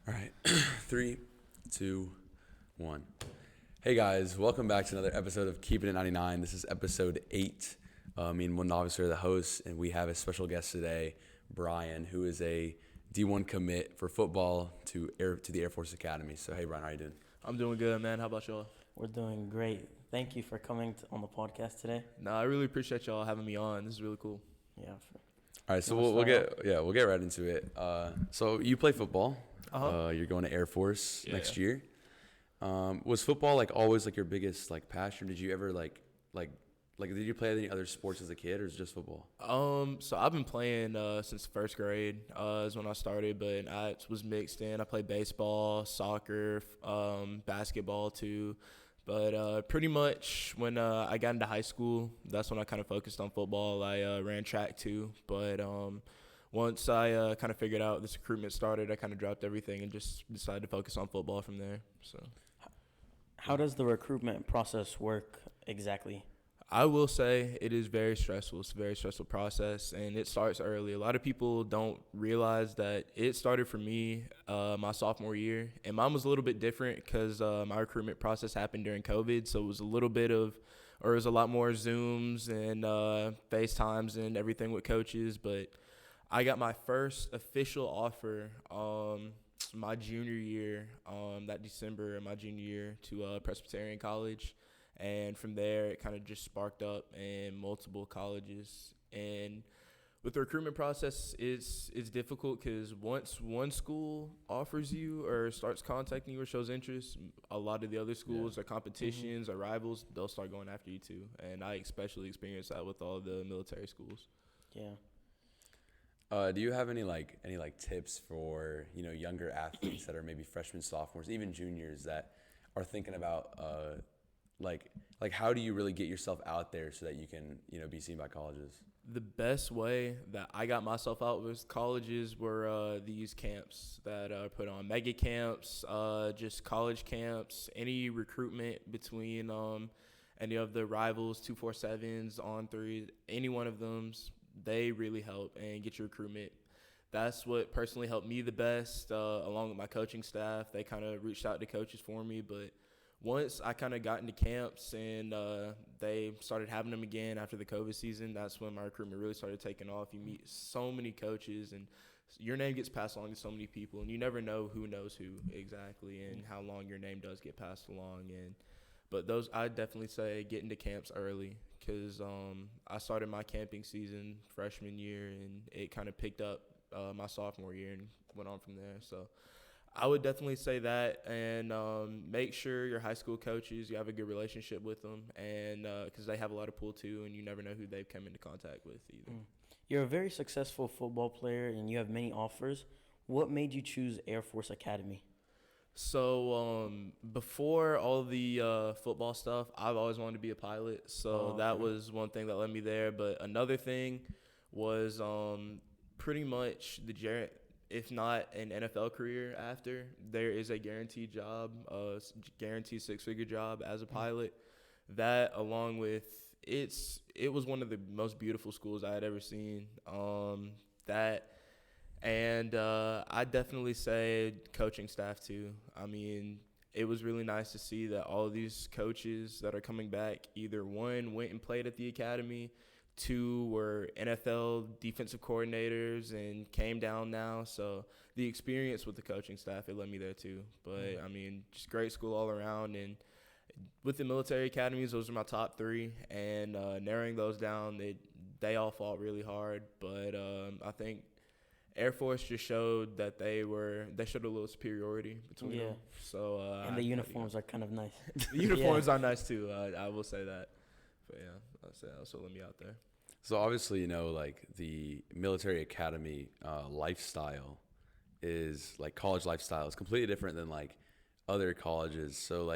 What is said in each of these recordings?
All right, three, two, one. Hey guys, welcome back to another episode of Keepin' It 99. This is episode 8. Me and one novice are the hosts, and we have a special guest today, Brian, who is a D1 commit for football to the Air Force Academy. So hey Brian, how you doing? I'm doing good, man. How about y'all? We're doing great. Thank you for coming on the podcast today. No, I really appreciate y'all having me on. This is really cool. Yeah. All right, so we'll get right into it. So you play football. You're going to Air Force next year. Was football always your biggest passion? Did you ever did you play any other sports as a kid, or is it just football? So I've been playing since first grade is when I started, but I was mixed in. I played baseball, soccer, basketball too. But pretty much when I got into high school, that's when I kind of focused on football. I ran track too, but once I kind of figured out this recruitment started, I kind of dropped everything and just decided to focus on football from there. So, how does the recruitment process work exactly? I will say it is very stressful. It's a very stressful process, and it starts early. A lot of people don't realize that it started for me my sophomore year, and mine was a little bit different because my recruitment process happened during COVID, so it was a lot more Zooms and FaceTimes and everything with coaches. But I got my first official offer my junior year, that December of my junior year, to Presbyterian College. And from there, it kind of just sparked up in multiple colleges. And with the recruitment process, it's difficult because once one school offers you or starts contacting you or shows interest, a lot of the other schools or competitions or rivals, they'll start going after you too. And I especially experienced that with all the military schools. Yeah. Do you have any tips for younger athletes that are maybe freshmen, sophomores, even juniors that are thinking about how do you really get yourself out there so that you can be seen by colleges? The best way that I got myself out with colleges were these camps that are put on, mega camps, just college camps, any recruitment between any of the rivals, 247s, on 3, any one of them, they really help and get your recruitment. That's what personally helped me the best, along with my coaching staff. They kind of reached out to coaches for me, but once I kind of got into camps and they started having them again after the COVID season, that's when my recruitment really started taking off. You meet so many coaches and your name gets passed along to so many people, and you never know who knows who exactly and how long your name does get passed along. But I definitely say get into camps early because I started my camping season freshman year, and it kind of picked up my sophomore year and went on from there. So I would definitely say that, and make sure your high school coaches, you have a good relationship with them, and because they have a lot of pull too, and you never know who they've come into contact with either. You're a very successful football player, and you have many offers. What made you choose Air Force Academy? So before all the football stuff, I've always wanted to be a pilot, so that was one thing that led me there. But another thing was pretty much if not an NFL career after, there is a guaranteed job, guaranteed 6-figure job as a pilot. That, along with it was one of the most beautiful schools I had ever seen. I definitely say coaching staff too. I mean, it was really nice to see that all of these coaches that are coming back, either one went and played at the academy, 2 were NFL defensive coordinators and came down now. So the experience with the coaching staff, it led me there too. But, I mean, just great school all around. And with the military academies, those are my top 3. And narrowing those down, they all fought really hard. But I think Air Force just showed that they showed a little superiority between them. So and the uniforms are kind of nice. The uniforms are nice too. I will say that. But yeah, I'll say that's what let me out there. So obviously, the military academy lifestyle is college lifestyle is completely different than other colleges. So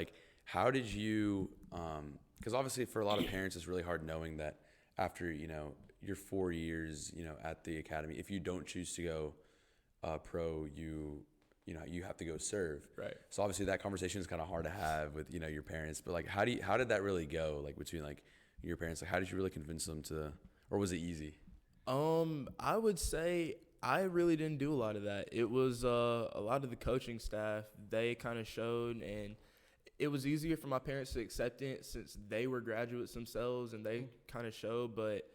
how did you, because obviously for a lot of parents, it's really hard knowing that after, your 4 years, at the academy, if you don't choose to go pro, you have to go serve. Right. So obviously that conversation is kind of hard to have with, your parents, but how did that really go? Between your parents, how did you really convince them to, or was it easy? I would say I really didn't do a lot of that. It was a lot of the coaching staff. They kind of showed, and it was easier for my parents to accept it since they were graduates themselves, and they kind of showed. But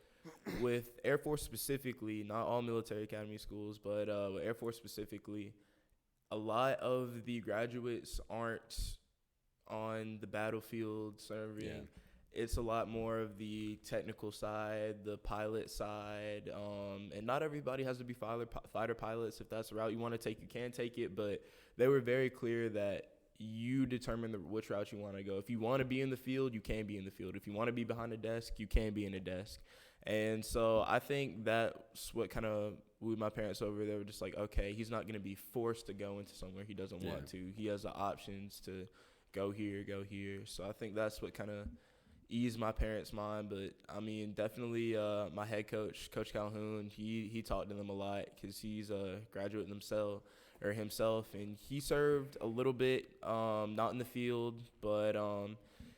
with Air Force specifically, not all military academy schools, but with Air Force specifically, a lot of the graduates aren't on the battlefield serving. Yeah. It's a lot more of the technical side, the pilot side, and not everybody has to be fighter pilots. If that's the route you want to take, you can take it, but they were very clear that you determine which route you want to go. If you want to be in the field, you can be in the field. If you want to be behind a desk, you can be in a desk. And so I think that's what kind of wooed my parents over. They were just like, okay, he's not going to be forced to go into somewhere he doesn't want to. He has the options to go here, go here. So I think that's what kind of eased my parents' mind. But I mean, definitely my head coach, Coach Calhoun, he talked to them a lot because he's a graduate himself, and he served a little bit, not in the field, but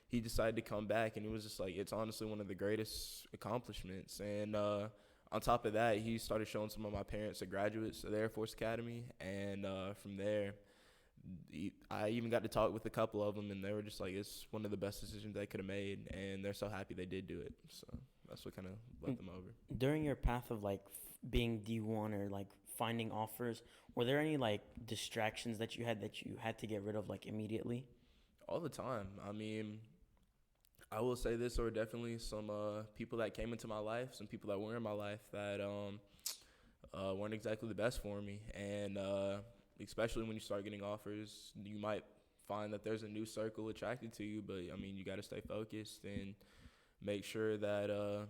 he decided to come back, and it was just like, it's honestly one of the greatest accomplishments. And on top of that, he started showing some of my parents the graduates of the Air Force Academy, and from there, I even got to talk with a couple of them, and they were just like, it's one of the best decisions they could have made, and they're so happy they did do it. So that's what kind of led them over. During your path of like being D1 or like finding offers, were there any like distractions that you had to get rid of like immediately? All the time. I mean, I will say this, there were definitely some people that came into my life, some people that were in my life that weren't exactly the best for me, and especially when you start getting offers, you might find that there's a new circle attracted to you, but I mean, you got to stay focused and make sure that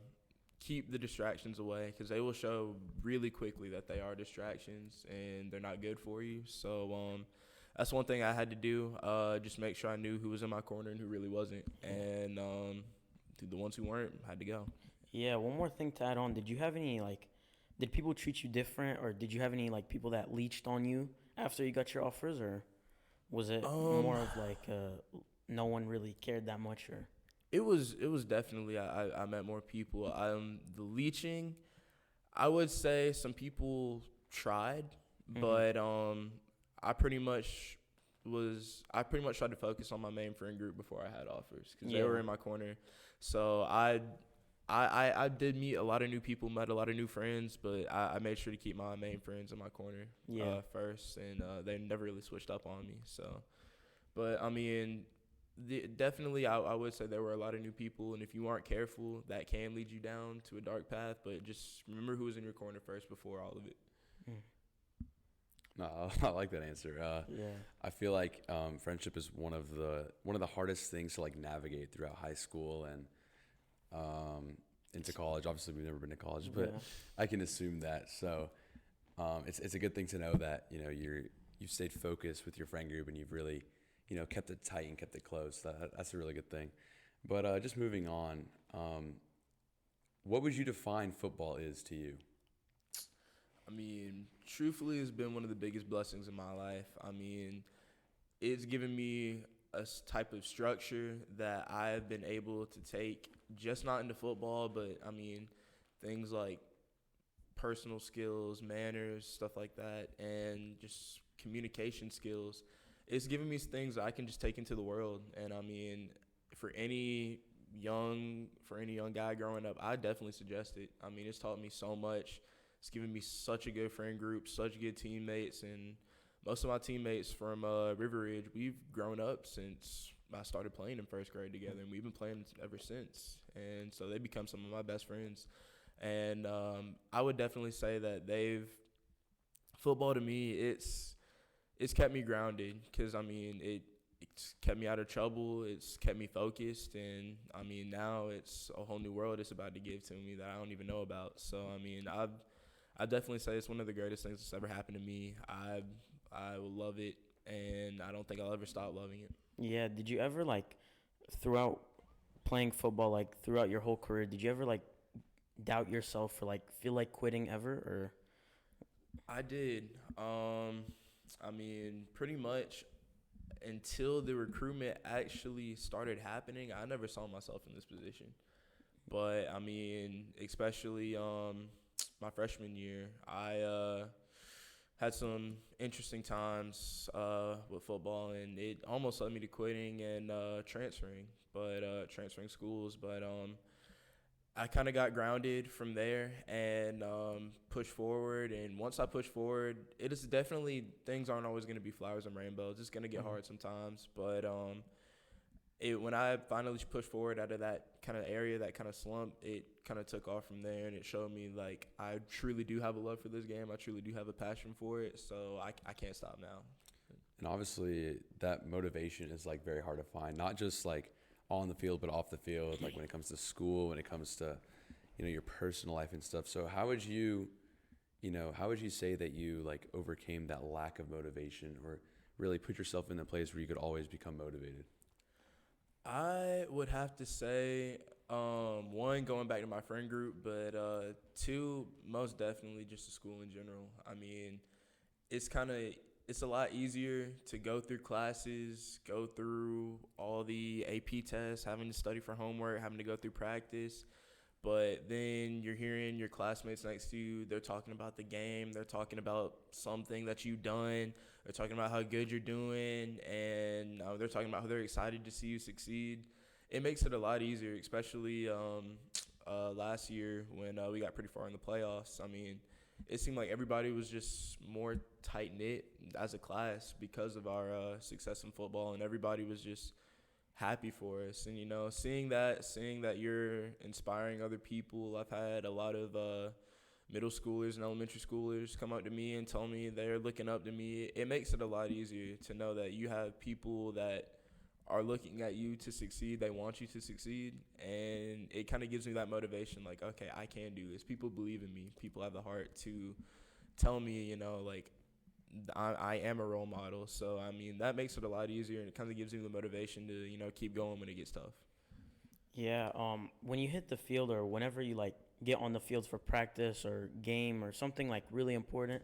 keep the distractions away, because they will show really quickly that they are distractions and they're not good for you. So that's one thing I had to do, just make sure I knew who was in my corner and who really wasn't, and the ones who weren't had to go. Yeah, one more thing to add on. Did you have any like, did people treat you different, or did you have any like people that leached on you after you got your offers, or was it more of like no one really cared that much? Or it was definitely, I met more people. The leeching, I would say some people tried, but I pretty much tried to focus on my main friend group before I had offers, because they were in my corner. So I did meet a lot of new people, met a lot of new friends, but I made sure to keep my main friends in my corner first, and they never really switched up on me. So, but I mean, definitely I would say there were a lot of new people, and if you aren't careful, that can lead you down to a dark path, but just remember who was in your corner first before all of it. No, I like that answer. I feel like friendship is one of the hardest things to like navigate throughout high school and into college. Obviously, we've never been to college, but I can assume that. So it's a good thing to know that you've stayed focused with your friend group, and you've really kept it tight and kept it close. That's a really good thing. But just moving on, what would you define football is to you? I mean, truthfully, it's been one of the biggest blessings in my life. I mean, it's given me a type of structure that I've been able to take, just not into football, but I mean, things like personal skills, manners, stuff like that, and just communication skills. It's given me things that I can just take into the world. And I mean, for any young guy growing up, I definitely suggest it. I mean, it's taught me so much. It's given me such a good friend group, such good teammates, and most of my teammates from River Ridge, we've grown up since I started playing in first grade together, and we've been playing ever since. And so they become some of my best friends. And I would definitely say that football to me, it's kept me grounded, because I mean, it's kept me out of trouble. It's kept me focused, and I mean, now it's a whole new world it's about to give to me that I don't even know about. So I mean, I definitely say it's one of the greatest things that's ever happened to me. I will love it, and I don't think I'll ever stop loving it. Yeah, did you ever like throughout playing football, like throughout your whole career, did you ever like doubt yourself or like feel like quitting ever? Or I did. I mean, pretty much until the recruitment actually started happening, I never saw myself in this position. But I mean, especially my freshman year, I had some interesting times with football, and it almost led me to quitting and transferring schools. But I kind of got grounded from there and pushed forward. And once I pushed forward, it is definitely, things aren't always going to be flowers and rainbows. It's going to get hard sometimes. But when I finally pushed forward out of that kind of area, that kind of slump, it kind of took off from there. And it showed me, like, I truly do have a love for this game. I truly do have a passion for it. So I can't stop now. And obviously that motivation is like very hard to find, not just like on the field, but off the field, like when it comes to school, when it comes to, your personal life and stuff. So how would you say that you like overcame that lack of motivation, or really put yourself in a place where you could always become motivated? I would have to say, one, going back to my friend group, but two, most definitely just the school in general. I mean, it's a lot easier to go through classes, go through all the AP tests, having to study for homework, having to go through practice. But then you're hearing your classmates next to you, they're talking about the game, they're talking about something that you've done, they're talking about how good you're doing, and they're talking about how they're excited to see you succeed. It makes it a lot easier, especially last year when we got pretty far in the playoffs. I mean, it seemed like everybody was just more tight-knit as a class because of our success in football, and everybody was just happy for us. And, seeing that you're inspiring other people. I've had a lot of middle schoolers and elementary schoolers come up to me and tell me they're looking up to me. It makes it a lot easier to know that you have people that are looking at you to succeed. They want you to succeed, and it kind of gives me that motivation, like, okay, I can do this. People believe in me. People have the heart to tell me, like, I am a role model. So, I mean, that makes it a lot easier, and it kind of gives me the motivation to, keep going when it gets tough. Yeah, when you hit the field, or whenever you like get on the field for practice or game or something like really important,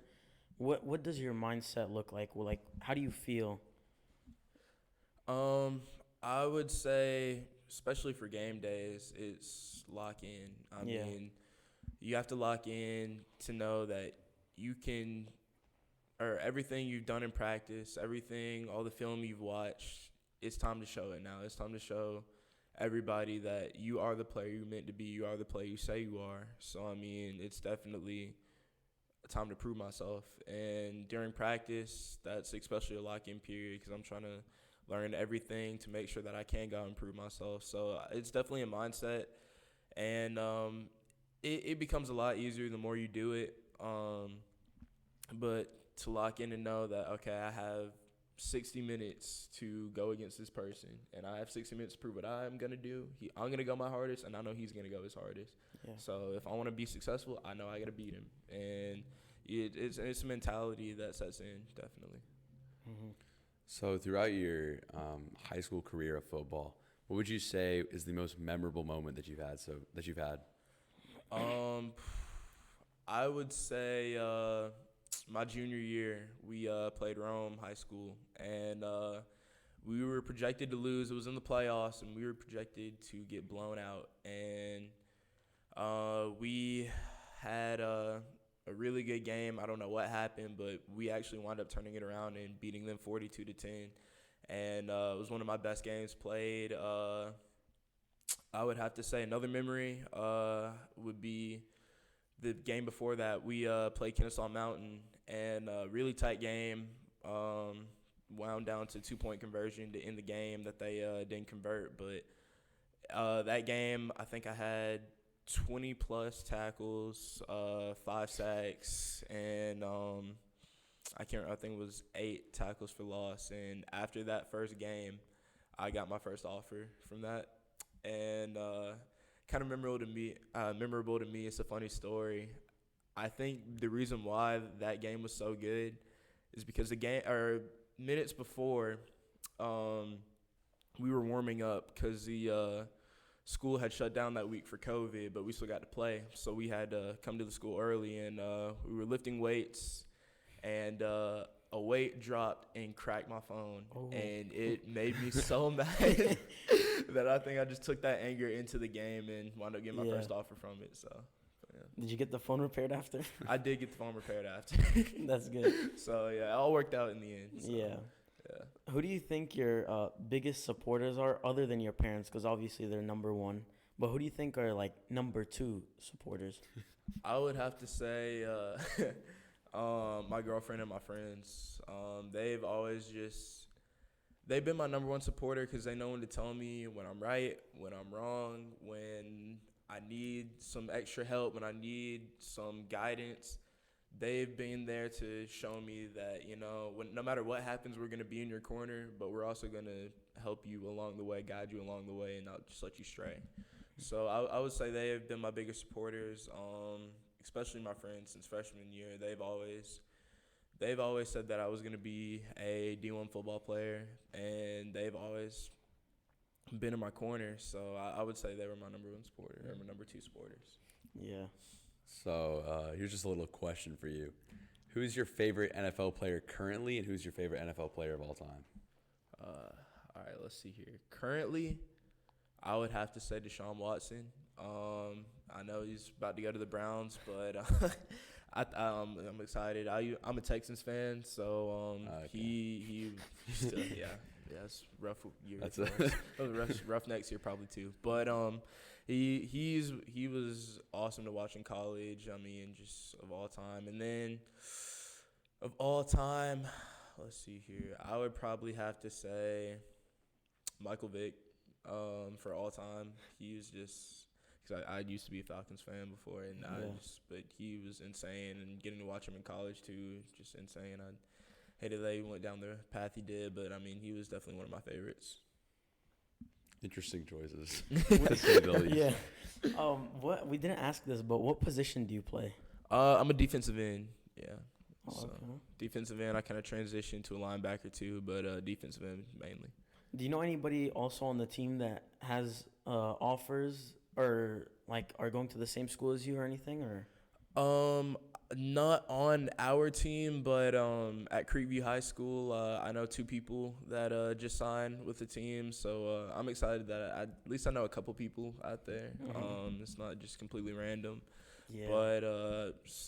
what does your mindset look like? Well, like, how do you feel? I would say, especially for game days, it's lock in. I mean, you have to lock in to know that you can, or everything you've done in practice, all the film you've watched, it's time to show it now. It's time to show everybody that you are the player you're meant to be. You are the player you say you are. So, I mean, it's definitely a time to prove myself. And during practice, that's especially a lock-in period, because I'm trying to learn everything to make sure that I can go and prove myself. So it's definitely a mindset, and it becomes a lot easier the more you do it. But to lock in and know that, okay, I have 60 minutes to go against this person, and I have 60 minutes to prove what I'm going to do. I'm going to go my hardest, and I know he's going to go his hardest. Yeah. So if I want to be successful, I know I got to beat him. And it's a mentality that sets in, definitely. Mm-hmm. So throughout your high school career of football, what would you say is the most memorable moment that you've had? I would say my junior year, we played Rome High School, and we were projected to lose. It was in the playoffs, and we were projected to get blown out. And we had a really good game. I don't know what happened, but we actually wound up turning it around and beating them 42-10. And it was one of my best games played. I would have to say another memory would be the game before that. We played Kennesaw Mountain, and a really tight game. Wound down to 2-point conversion to end the game that they didn't convert. But that game, I think I had 20-plus tackles, 5 sacks, and I think it was 8 tackles for loss. And after that first game, I got my first offer from that. And kind of memorable to me. It's a funny story. I think the reason why that game was so good is because minutes before, we were warming up because the school had shut down that week for COVID, but we still got to play. So we had to come to the school early, and we were lifting weights, and a weight dropped and cracked my phone. Oh. And it made me so mad that I think I just took that anger into the game and wound up getting my first offer from it. So, Did you get the phone repaired after? I did get the phone repaired after. That's good. So yeah, it all worked out in the end. So, Yeah. Yeah. Who do you think your biggest supporters are, other than your parents? Because obviously they're number one. But who do you think are like number two supporters? I would have to say my girlfriend and my friends. They've been my number one supporter because they know when to tell me when I'm right, when I'm wrong, when I need some extra help, when I need some guidance. They've been there to show me that, no matter what happens, we're going to be in your corner, but we're also going to help you along the way, guide you along the way, and not just let you stray. So I would say they have been my biggest supporters, especially my friends since freshman year. They've always said that I was going to be a D1 football player, and they've always been in my corner. So I would say they were my number one supporter, or my number two supporters. Yeah. So here's just a little question for you. Who's your favorite NFL player currently, and who's your favorite NFL player of all time? All right, let's see here. Currently, I would have to say Deshaun Watson. I know he's about to go to the Browns, but I'm excited. I'm a Texans fan, so Okay. he still, yeah, it's rough year. That's rough next year probably too. But he was awesome to watch in college. I mean, just of all time. And then of all time, let's see here. I would probably have to say Michael Vick. For all time, he was just, because I used to be a Falcons fan before, and but he was insane, and getting to watch him in college too, just insane. I hated that he went down the path he did, but I mean, he was definitely one of my favorites. Interesting choices, to say the least. Yeah. What we didn't ask this, but what position do you play? I'm a defensive end. Yeah. Oh, So okay. defensive end, I kind of transitioned to a linebacker too, but defensive end mainly. Do you know anybody also on the team that has offers or like are going to the same school as you or anything, or? Not on our team, but at Creekview High School, I know two people that just signed with the team, so I'm excited that at least I know a couple people out there. Mhm. It's not just completely random, Yeah. but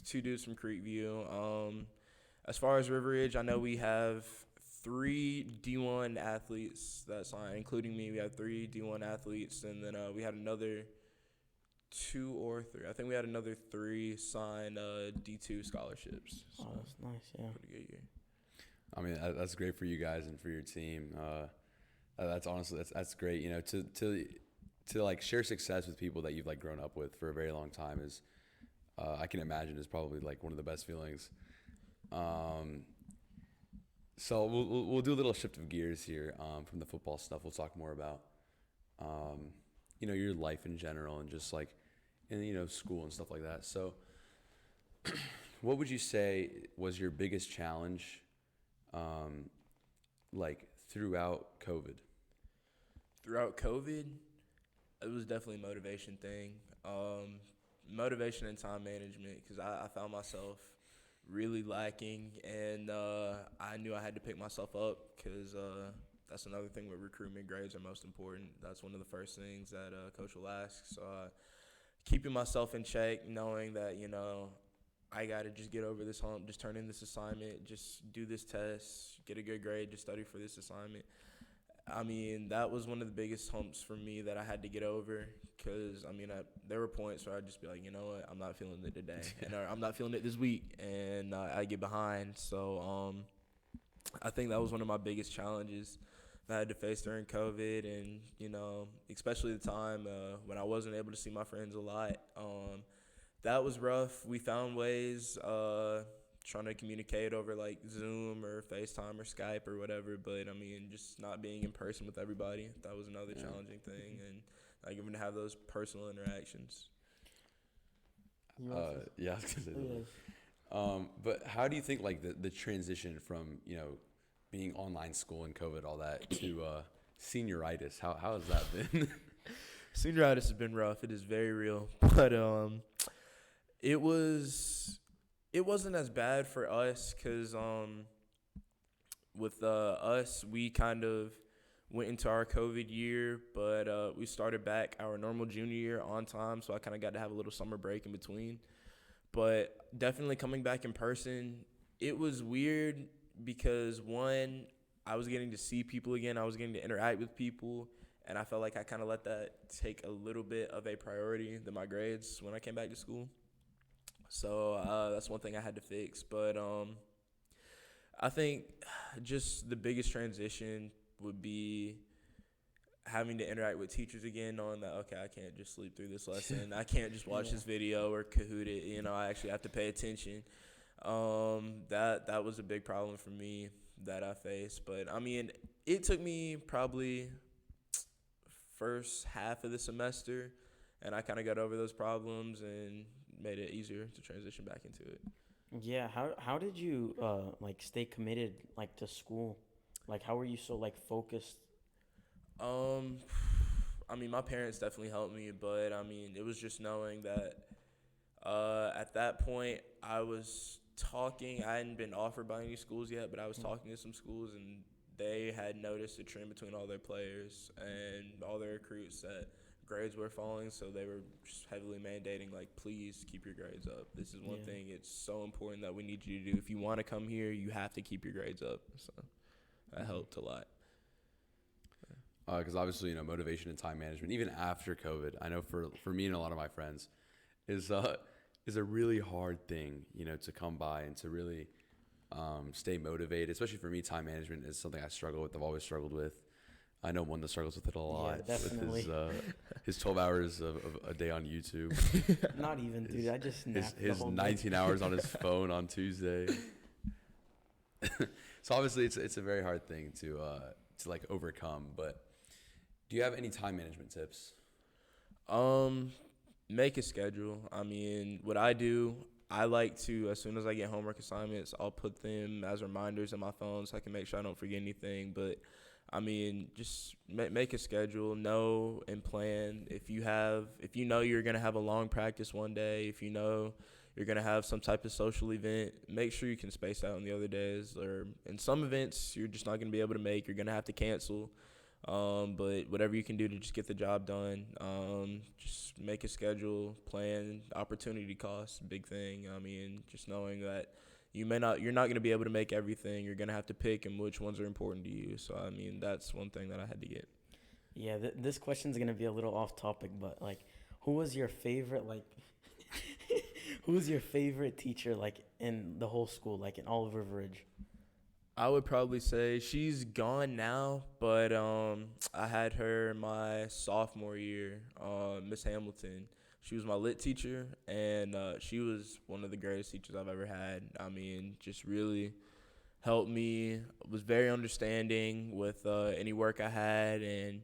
two dudes from Creekview. As far as River Ridge, I know we have 3 D1 athletes that signed, including me. We had 3 D1 athletes, and then we had another 2 or 3. I think we had another 3 sign D2 scholarships. So Oh, that's nice. Yeah. pretty good year. I mean, that's great for you guys and for your team. That's honestly that's great. To like share success with people that you've like grown up with for a very long time is, I can imagine, is probably like one of the best feelings. So we'll do a little shift of gears here from the football stuff. We'll talk more about your life in general and just like in school and stuff like that. So what would you say was your biggest challenge like throughout COVID? Throughout COVID, it was definitely a motivation thing. Motivation and time management, because I found myself really lacking, and I knew I had to pick myself up, because that's another thing with recruitment. Grades are most important. That's one of the first things that coach will ask. So keeping myself in check, knowing that I got to just get over this hump, just turn in this assignment, just do this test, get a good grade, just study for this assignment. I mean, that was one of the biggest humps for me that I had to get over, because, I mean, there were points where I'd just be like, you know what, I'm not feeling it today, and I'm not feeling it this week, and I get behind. So I think that was one of my biggest challenges that I had to face during COVID, and, especially the time when I wasn't able to see my friends a lot. That was rough. We found ways trying to communicate over like Zoom or FaceTime or Skype or whatever, but I mean, just not being in person with everybody, that was another challenging thing, and not even to have those personal interactions. Yeah, I was gonna say that. But how do you think like the transition from being online school and COVID, all that, to senioritis, how has that been? Senioritis has been rough. It is very real, but it wasn't as bad for us, because with us, we went into our COVID year, but we started back our normal junior year on time, so I kind of got to have a little summer break in between. But definitely coming back in person, it was weird because, one, I was getting to see people again. I was getting to interact with people, and I felt like I kind of let that take a little bit of a priority than my grades when I came back to school. So that's one thing I had to fix. But I think just the biggest transition would be having to interact with teachers again, knowing that, okay, I can't just sleep through this lesson. I can't just watch this video or Kahoot it. You know, I actually have to pay attention. That was a big problem for me that I faced. But, I mean, it took me probably first half of the semester, and I kind of got over those problems and made it easier to transition back into it. Yeah, how did you like stay committed like to school? Like how were you so like focused? I mean, my parents definitely helped me, but I mean, it was just knowing that at that point I was talking. I hadn't been offered by any schools yet, but I was talking to some schools, and they had noticed a trend between all their players and all their recruits that grades were falling, so they were just heavily mandating, like, please keep your grades up. This is one thing. It's so important that we need you to do. If you want to come here, you have to keep your grades up. So that helped a lot. Because obviously, motivation and time management, even after COVID, I know for me and a lot of my friends, is a really hard thing, to come by and to really stay motivated. Especially for me, time management is something I struggle with. I've always struggled with. I know one that struggles with it a lot. Yeah, definitely. With his 12 hours of a day on YouTube. Not even, dude. I just napped his 19 hours on his phone on Tuesday. So obviously, it's a very hard thing to like overcome. But do you have any time management tips? Make a schedule. I mean, what I do, I like to, as soon as I get homework assignments, I'll put them as reminders in my phone so I can make sure I don't forget anything. But I mean, just make a schedule, know and plan. If you know you're going to have a long practice one day, if you know you're going to have some type of social event, make sure you can space out on the other days. Or in some events, you're just not going to be able to make. You're going to have to cancel. But whatever you can do to just get the job done, just make a schedule, plan, opportunity cost, big thing. I mean, just knowing that you're not going to be able to make everything. You're going to have to pick and which ones are important to you. So, I mean, that's one thing that I had to get. Yeah, this question's going to be a little off topic, but like, who was your favorite, like, who's your favorite teacher, like, in the whole school, like, in all of River Ridge? I would probably say she's gone now, but I had her my sophomore year, Miss Hamilton. She was my lit teacher, and she was one of the greatest teachers I've ever had. I mean, just really helped me, was very understanding with any work I had,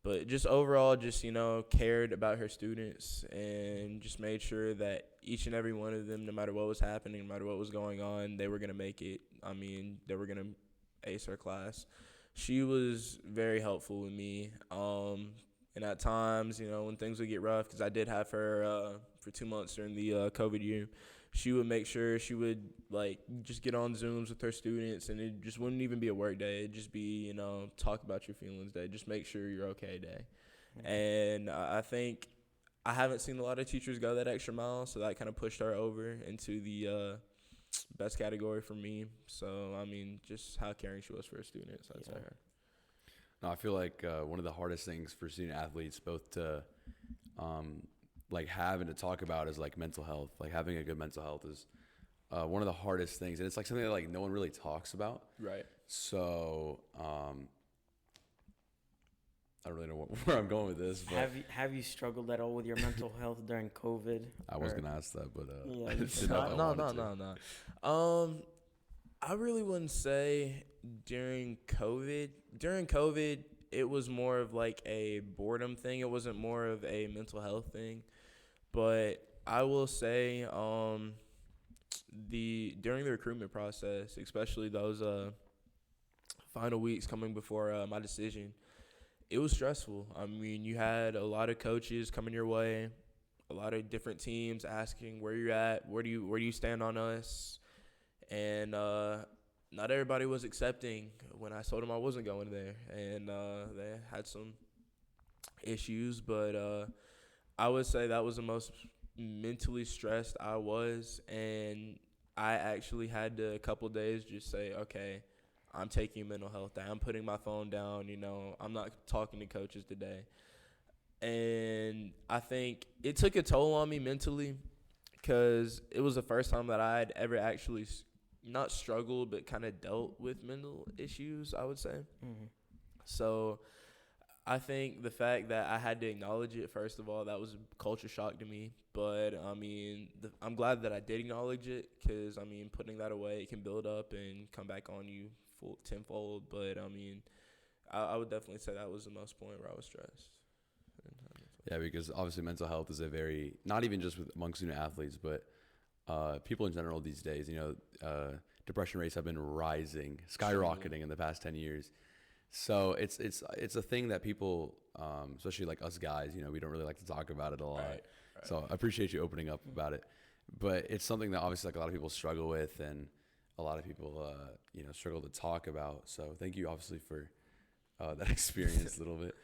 but just overall just, cared about her students and just made sure that each and every one of them, no matter what was happening, no matter what was going on, they were going to make it. I mean, they were going to ace her class. She was very helpful with me. And at times, when things would get rough, because I did have her for 2 months during the COVID year, she would make sure she would, like, just get on Zooms with her students, and it just wouldn't even be a work day. It'd just be, talk about your feelings day. Just make sure you're okay day. Mm-hmm. And I think I haven't seen a lot of teachers go that extra mile, so that kind of pushed her over into the best category for me. So, I mean, just how caring she was for her students, I'd say her. No, I feel like one of the hardest things for student athletes, both to like have and to talk about, is like mental health. Like having a good mental health is one of the hardest things, and it's like something that like no one really talks about. Right. So I don't really know where I'm going with this. But have you struggled at all with your mental health during COVID? I was gonna ask that, but yeah, I didn't know if I wanted no. I really wouldn't say during COVID. During COVID, it was more of like a boredom thing. It wasn't more of a mental health thing. But I will say during the recruitment process, especially those final weeks coming before my decision, it was stressful. I mean, you had a lot of coaches coming your way, a lot of different teams asking where you're at, where do you stand on us, and not everybody was accepting when I told them I wasn't going there, and they had some issues. But I would say that was the most mentally stressed I was, and I actually had to a couple days just say, okay, I'm taking mental health day. I'm putting my phone down. I'm not talking to coaches today. And I think it took a toll on me mentally because it was the first time that I had ever actually not struggled but kind of dealt with mental issues, I would say. Mm-hmm. So I think the fact that I had to acknowledge it, first of all, that was a culture shock to me. But, I mean, I'm glad that I did acknowledge it because, I mean, putting that away, it can build up and come back on you tenfold. But, I mean, I would definitely say that was the most point where I was stressed. Yeah, because obviously mental health is a very, not even just among student athletes, but people in general these days, depression rates have been rising, skyrocketing in the past 10 years. So it's a thing that people, especially like us guys, we don't really like to talk about it a lot. Right. So I appreciate you opening up about it. But it's something that obviously like a lot of people struggle with, and a lot of people, struggle to talk about. So thank you obviously for that experience a little bit.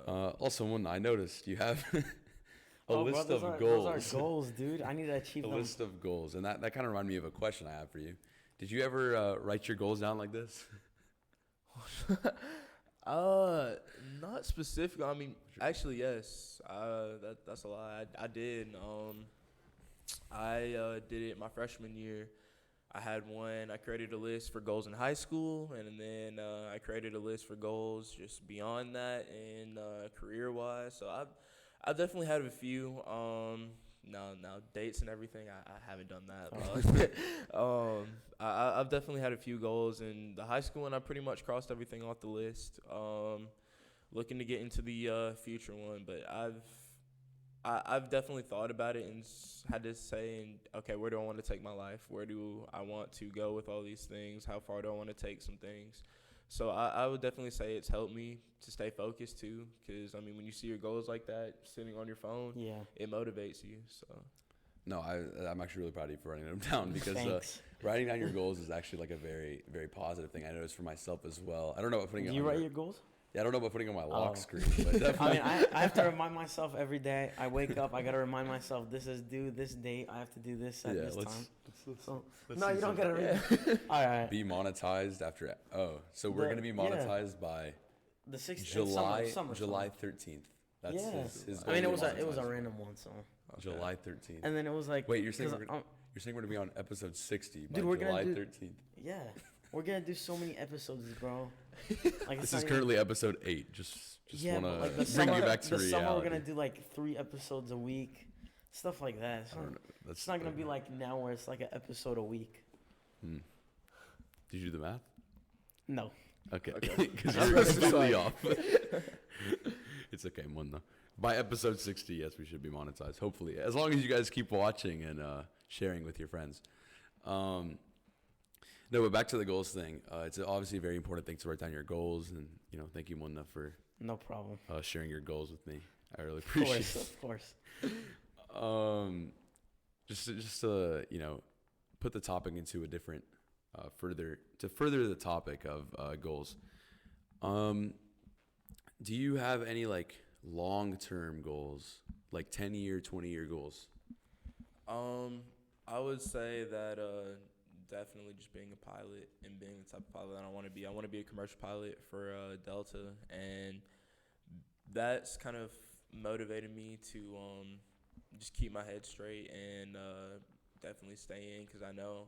Also, one I noticed you have a list of goals. Those are goals, dude. I need to achieve them. List of goals, and that kind of reminded me of a question I have for you. Did you ever write your goals down like this? Not specific. I mean, actually, yes. That's a lie. I did. I did it my freshman year. I had one. I created a list for goals in high school, and then I created a list for goals just beyond that and career-wise. So I've definitely had a few. Now dates and everything, I haven't done that. I've definitely had a few goals in the high school, and I pretty much crossed everything off the list. Looking to get into the future one, but I've definitely thought about it and had to say, okay, where do I want to take my life? Where do I want to go with all these things? How far do I want to take some things? So I would definitely say it's helped me to stay focused too, because, I mean, when you see your goals like that sitting on your phone, it motivates you. So. No, I'm actually really proud of you for writing them down, because writing down your goals is actually like a very, very positive thing. I noticed for myself as well. I don't know about putting it on. Do you write your goals? Yeah, I don't know about putting it on my lock screen, but definitely. I mean, I have to remind myself every day. I wake up, I got to remind myself, this is due this date. I have to do this at this time. No, you don't got to read it. All right. Be monetized after. So we're going to be monetized by the 16th, July 13th. That's his I mean, it was a random one, so. Okay. July 13th. And then it was like. Wait, you're saying we're going to be on episode 60 by Dude, July 13th? Yeah. We're going to do so many episodes, bro. Like, this is currently episode 8. Just want to bring you back to reality. This summer, we're going to do like 3 episodes a week. Stuff like that. It's not going to be like now where it's like an episode a week. Did you do the math? No. Okay. Because you're completely off. It's okay, Munda. By episode 60, yes, we should be monetized. Hopefully. As long as you guys keep watching and sharing with your friends. No, but back to the goals thing. It's obviously a very important thing to write down your goals, and thank you, Munda, for no problem sharing your goals with me. I really appreciate it. Of course. Just to put the topic into a different further the topic of goals. Do you have any like long-term goals, like 10-year, 20-year goals? I would say that definitely just being a pilot and being the type of pilot that I want to be. I want to be a commercial pilot for Delta, and that's kind of motivated me to just keep my head straight and definitely stay in, because I know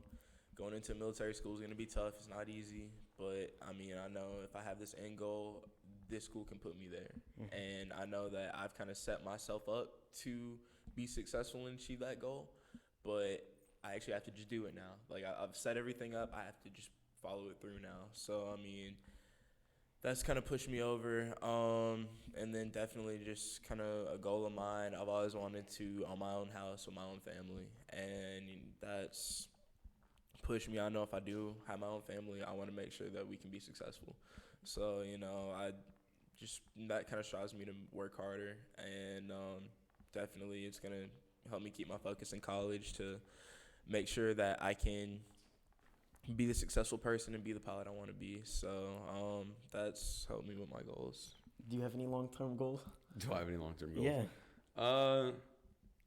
going into military school is going to be tough. It's not easy, but I mean, I know if I have this end goal, this school can put me there. Mm-hmm. And I know that I've kind of set myself up to be successful and achieve that goal, but I actually have to just do it now. Like, I've set everything up. I have to just follow it through now. So, I mean, that's kind of pushed me over. And then definitely just kind of a goal of mine. I've always wanted to own my own house with my own family. And that's pushed me. I know if I do have my own family, I want to make sure that we can be successful. So, that kind of strives me to work harder. And definitely it's going to help me keep my focus in college to make sure that I can be the successful person and be the pilot I want to be. So that's helped me with my goals. Do you have any long-term goals? Do I have any long-term goals? Yeah.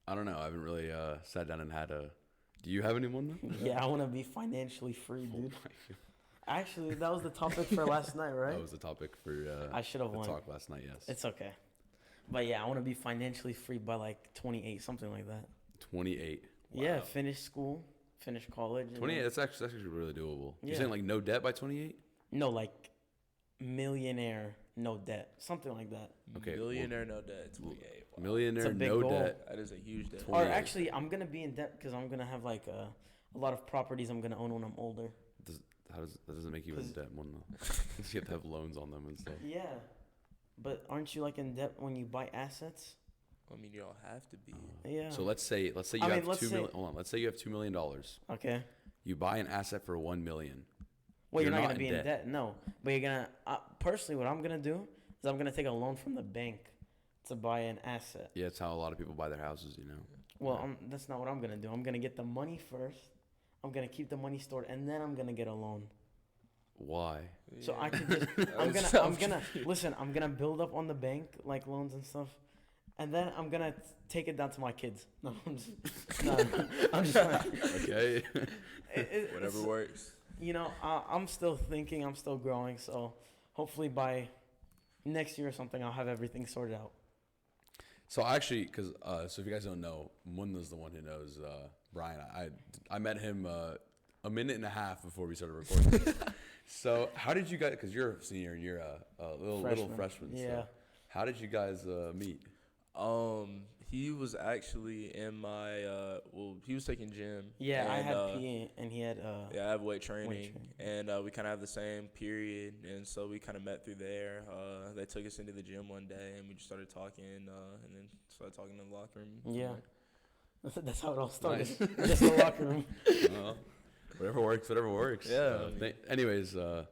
I don't know. I haven't really sat down and had a. Do you have anyone though? Yeah, I want to be financially free, dude. Actually, that was the topic for last night, right? That was the topic for I should have the won. talk last night. Yes. It's okay. But yeah, I want to be financially free by like 28, something like that. 28. Wow. Yeah, finish school, finish college. 28. That's actually really doable. Yeah. You're saying like no debt by 28? No, like millionaire, no debt, something like that. Okay. Millionaire, no debt. 28. Wow. Millionaire, It's a big no goal. debt. That is a huge debt. 28. Or actually, I'm gonna be in debt because I'm gonna have like a lot of properties I'm gonna own when I'm older. That doesn't make you in 'Cause- debt one though. You have to have loans on them and stuff. Yeah, but aren't you like in debt when you buy assets? I mean, you don't have to be. Yeah. So let's say you I mean, have let's $2 million. say- Hold on. Let's say you have $2 million. Okay. You buy an asset for $1 million. Well, you're You're not not gonna be in in debt, no. But you're gonna. Personally, what I'm gonna do is I'm gonna take a loan from the bank to buy an asset. Yeah, it's how a lot of people buy their houses. Well, that's not what I'm gonna do. I'm gonna get the money first. I'm gonna keep the money stored, and then I'm gonna get a loan. Why? So I could just. I'm gonna listen. I'm gonna build up on the bank like loans and stuff, and then I'm gonna take it down to my kids. No, I'm just Okay. Whatever works. You know, I'm still thinking. I'm still growing. So hopefully by next year or something, I'll have everything sorted out. So actually, because so if you guys don't know, Munda's the one who knows Brian. I met him a minute and a half before we started recording. So how did you guys? Because you're a senior and you're a little freshman. Yeah. So how did you guys meet? He was actually in my he was taking gym. Yeah, and, I had PE and he had yeah, I have weight training, training. and we kind of have the same period, and so we kind of met through there. They took us into the gym one day, and we just started talking, and then started talking in the locker room. Yeah. That's how it all started. Nice. Just the locker room. Well, whatever works. Yeah. Anyways, I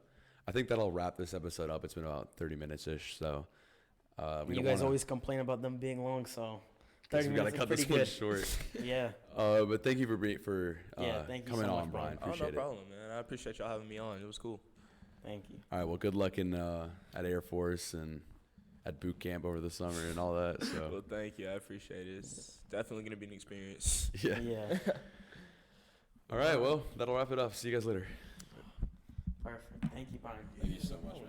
think that'll wrap this episode up. It's been about 30 minutes ish. So You guys always complain about them being long, so 30 we gotta minutes cut is this pretty one good. short. Yeah. But thank you for thank you coming so much, on, Brian. Oh, Appreciate no it. problem, man. I appreciate y'all having me on. It was cool. Thank you. All right. Well, good luck in at Air Force and at boot camp over the summer and all that. So Well, thank you. I appreciate it. It's definitely gonna be an experience. yeah. Yeah. All right. Well, that'll wrap it up. See you guys later. Perfect. Thank you, Brian. Thank you so much, man.